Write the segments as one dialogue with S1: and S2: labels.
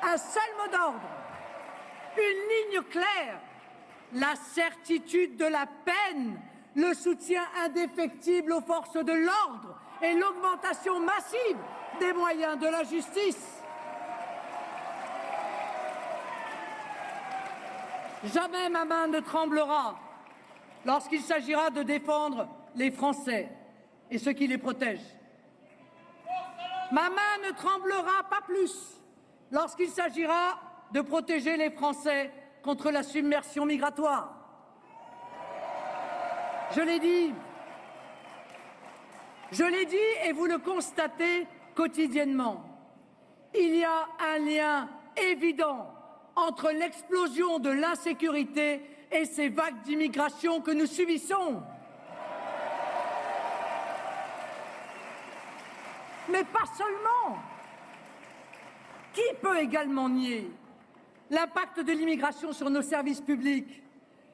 S1: un seul mot d'ordre, une ligne claire, la certitude de la peine, le soutien indéfectible aux forces de l'ordre et l'augmentation massive des moyens de la justice. Jamais ma main ne tremblera lorsqu'il s'agira de défendre les Français et ceux qui les protègent. Ma main ne tremblera pas plus lorsqu'il s'agira de protéger les Français contre la submersion migratoire. Je l'ai dit et vous le constatez quotidiennement. Il y a un lien évident entre l'explosion de l'insécurité et ces vagues d'immigration que nous subissons. Mais pas seulement. Qui peut également nier l'impact de l'immigration sur nos services publics,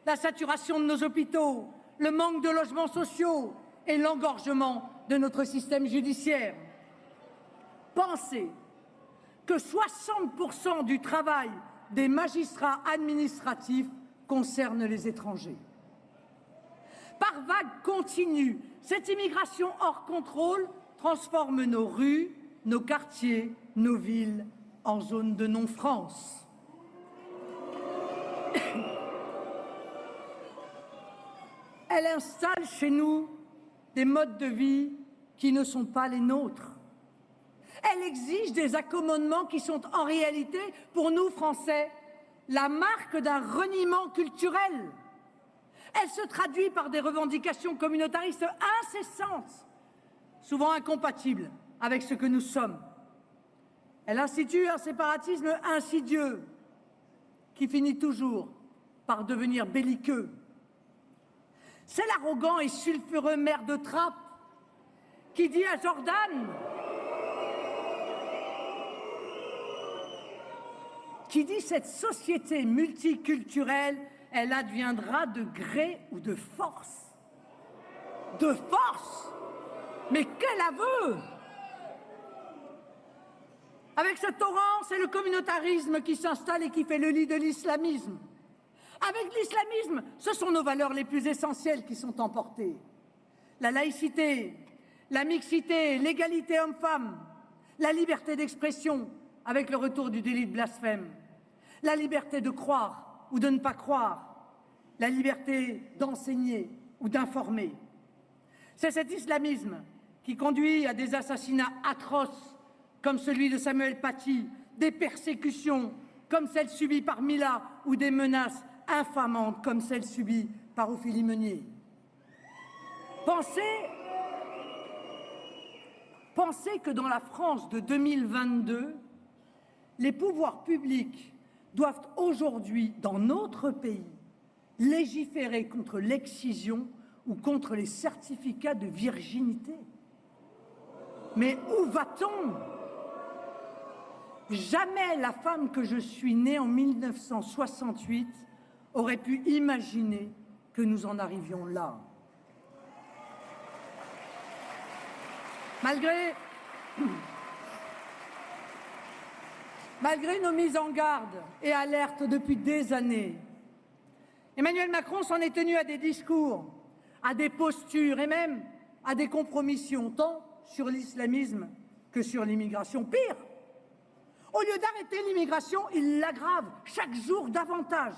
S1: la saturation de nos hôpitaux, le manque de logements sociaux et l'engorgement de notre système judiciaire? Pensez que 60% du travail des magistrats administratifs concerne les étrangers. Par vague continue, cette immigration hors contrôle transforme nos rues, nos quartiers, nos villes en zone de non-France. Elle installe chez nous des modes de vie qui ne sont pas les nôtres. Elle exige des accommodements qui sont en réalité, pour nous Français, la marque d'un reniement culturel. Elle se traduit par des revendications communautaristes incessantes, souvent incompatibles avec ce que nous sommes. Elle institue un séparatisme insidieux qui finit toujours par devenir belliqueux. C'est l'arrogant et sulfureux maire de Trappes qui dit à Jordan, cette société multiculturelle, elle adviendra de gré ou de force. De force? Mais quel aveu! Avec ce torrent, c'est le communautarisme qui s'installe et qui fait le lit de l'islamisme. Avec l'islamisme, ce sont nos valeurs les plus essentielles qui sont emportées. La laïcité, la mixité, l'égalité homme-femme, la liberté d'expression avec le retour du délit de blasphème, la liberté de croire ou de ne pas croire, la liberté d'enseigner ou d'informer. C'est cet islamisme qui conduit à des assassinats atroces comme celui de Samuel Paty, des persécutions comme celles subies par Mila ou des menaces infamantes comme celles subies par Ophélie Meunier. Pensez que dans la France de 2022, les pouvoirs publics doivent aujourd'hui, dans notre pays, légiférer contre l'excision ou contre les certificats de virginité. Mais où va-t-on? Jamais la femme que je suis, née en 1968, aurait pu imaginer que nous en arrivions là. Malgré nos mises en garde et alertes depuis des années, Emmanuel Macron s'en est tenu à des discours, à des postures et même à des compromissions, tant sur l'islamisme que sur l'immigration. Pire, au lieu d'arrêter l'immigration, il l'aggrave chaque jour davantage.